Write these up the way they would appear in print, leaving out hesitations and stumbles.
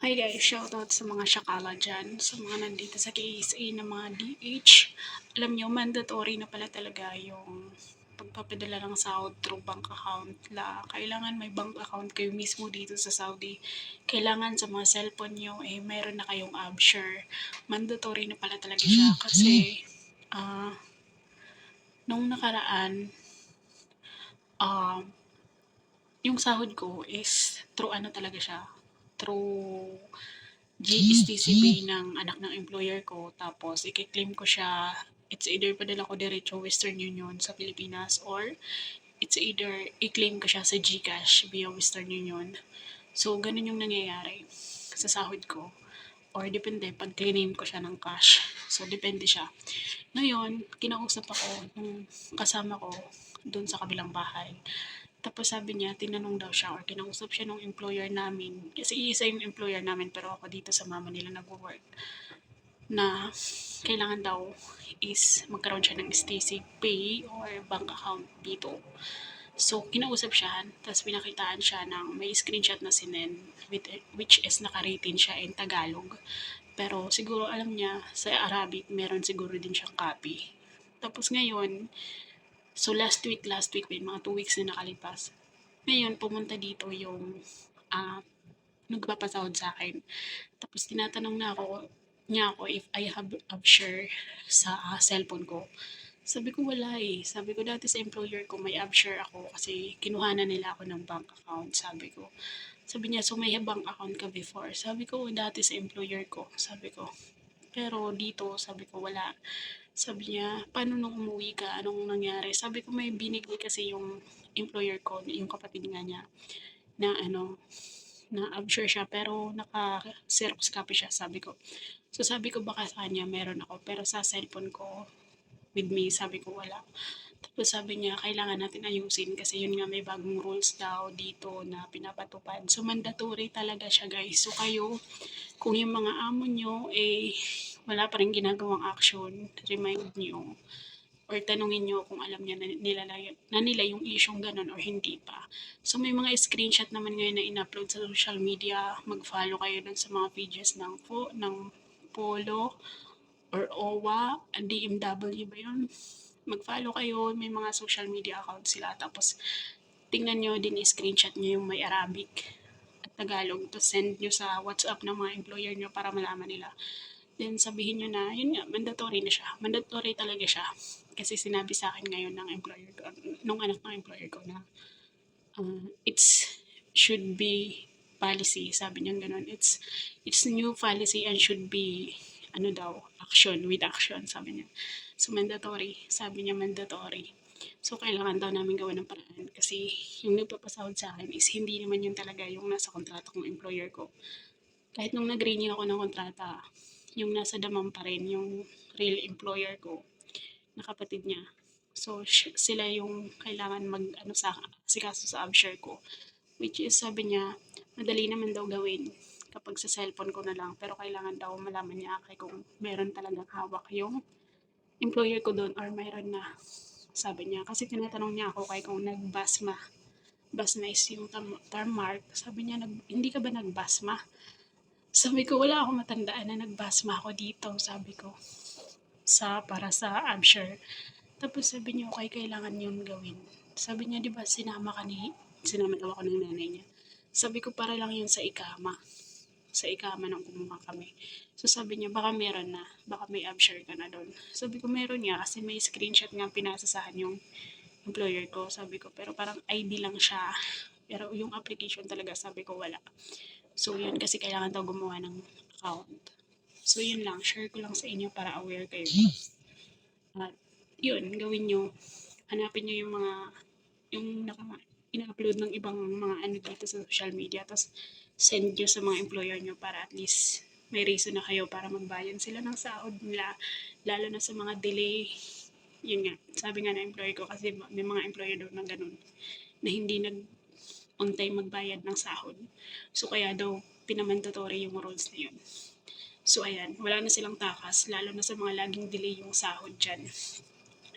Hi guys, shoutout sa mga syakala dyan, sa mga nandito sa KSA na mga DH. Alam nyo, mandatory na pala talaga yung pagpapadala ng sahod through bank account. Kailangan may bank account kayo mismo dito sa Saudi. Kailangan sa mga cellphone nyo, meron na kayong AppShare. Mandatory na pala talaga siya kasi ah nung nakaraan, ah yung sahod ko is through ano talaga siya, through GSTCB ng anak ng employer ko. Tapos, i-claim ko siya. It's either padala ko diretso Western Union sa Pilipinas or it's either i-claim ko siya sa GCash via Western Union. So, ganun yung nangyayari sa sahod ko. Or depende, pag claim ko siya ng cash. So, depende siya. Ngayon, kinausap ako nung kasama ko doon sa kabilang bahay. Tapos sabi niya, tinanong daw siya or kinausap siya ng employer namin. Kasi isa yung employer namin pero ako dito sa mama nila nag-work. Na kailangan daw is magkaroon siya ng STC Pay or bank account dito. So, kinausap siya, tapos pinakitaan siya ng may screenshot na sinend, which is nakarating siya in Tagalog. Pero siguro alam niya, sa Arabic, meron siguro din siyang copy. Tapos ngayon, so last week, may mga 2 weeks na nakalipas. Ngayon, pumunta dito yung ah, nagpapasahod sa akin. Tapos tinatanong niya ako if I have AppShare sa cellphone ko. Sabi ko wala eh. Sabi ko dati sa employer ko may AppShare ako kasi kinuhanan nila ako ng bank account. Sabi ko. Sabi niya, so may bank account ka before? Sabi ko, dati sa employer ko. Sabi ko. Pero dito, sabi ko wala. Sabi niya, paano nung umuwi ka? Anong nangyari? Sabi ko, may binigay kasi yung employer ko, yung kapatid nga niya, na na absure siya, pero naka-xerox copy siya, sabi ko. So sabi ko, baka sa kanya meron ako, pero sa cellphone ko, with me, sabi ko wala. Tapos sabi niya, kailangan natin ayusin kasi yun nga may bagong rules daw dito na pinapatupad. So mandatory talaga siya guys. So kayo, kung yung mga amo nyo, wala pa rin ginagawang action, remind nyo or tanungin nyo kung alam niya na nila yung isyong ganun or hindi pa. So may mga screenshot naman ngayon na in-upload sa social media. Mag-follow kayo dun sa mga pages ng Polo or OWA, DMW ba yun? Mag-follow kayo, may mga social media account sila. Tapos tingnan nyo din, screenshot nyo yung may Arabic at Tagalog. Tapos send nyo sa WhatsApp ng mga employer nyo para malaman nila. Then sabihin nyo na, yun nga, mandatory na siya. Mandatory talaga siya. Kasi sinabi sa akin ngayon ng employer ko, nung anak ng employer ko na it's should be policy. Sabi niya ganun. It's new policy and should be ano daw, action with action, sabi niya. So, mandatory. Sabi niya mandatory. So, kailangan daw namin gawa ng paraan kasi yung nagpapasahod sa akin is hindi naman yun talaga yung nasa kontrata kong employer ko. Kahit nung nag-renew ako ng kontrata, yung nasa damam pa rin yung real employer ko na kapatid niya. So, sila yung kailangan asikaso sa AppShare ko. Which is, sabi niya, madali naman daw gawin kapag sa cellphone ko na lang. Pero kailangan daw malaman niya kung meron talagang hawak yung employer ko doon or mayroon na. Sabi niya. Kasi tinatanong niya ako kung nagbasma. Basma is yung term mark. Sabi niya, hindi ka ba nagbasma? Sabi ko, wala akong matandaan na nagbasma ako dito. Sabi ko, para sa AppShare. Tapos sabi niya, okay, kailangan yun gawin. Sabi niya, di ba sinama daw ako ng nanay niya. Sabi ko, para lang yun sa ikama. Sa ikama nang kumuha kami. So sabi niya, baka meron na. Baka may AppShare ka na doon. Sabi ko, meron niya kasi may screenshot nga pinasasahan yung employer ko. Sabi ko, pero parang ID lang siya. Pero yung application talaga, sabi ko, wala. So yun, kasi kailangan daw gumawa ng account. So yun lang, share ko lang sa inyo para aware kayo. At yun, gawin nyo. Hanapin nyo yung mga, yung ina-upload ng ibang mga ano dito sa social media. Tapos send nyo sa mga employer nyo para at least may reason na kayo para magbayan sila ng sahod nila. Lalo na sa mga delay. Yun nga, sabi nga ng employer ko kasi may mga employer daw na ganun na hindi on time magbayad ng sahod. So kaya daw pinamandatory yung rules na yun. So ayan, wala na silang takas, lalo na sa mga laging delay yung sahod dyan.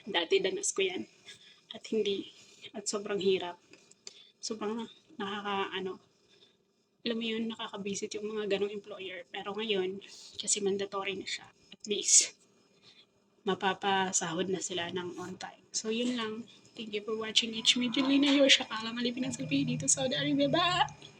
Dati danas ko yan. At sobrang hirap. Sobrang nakaka, alam mo yun, nakaka-visit yung mga ganong employer. Pero ngayon, kasi mandatory na siya, at least mapapasahod na sila ng on time. So yun lang. Thank you for watching H. Medyo Lina, your Shakala Malipinang Salpi dito sa Saudi Arabia. Bye!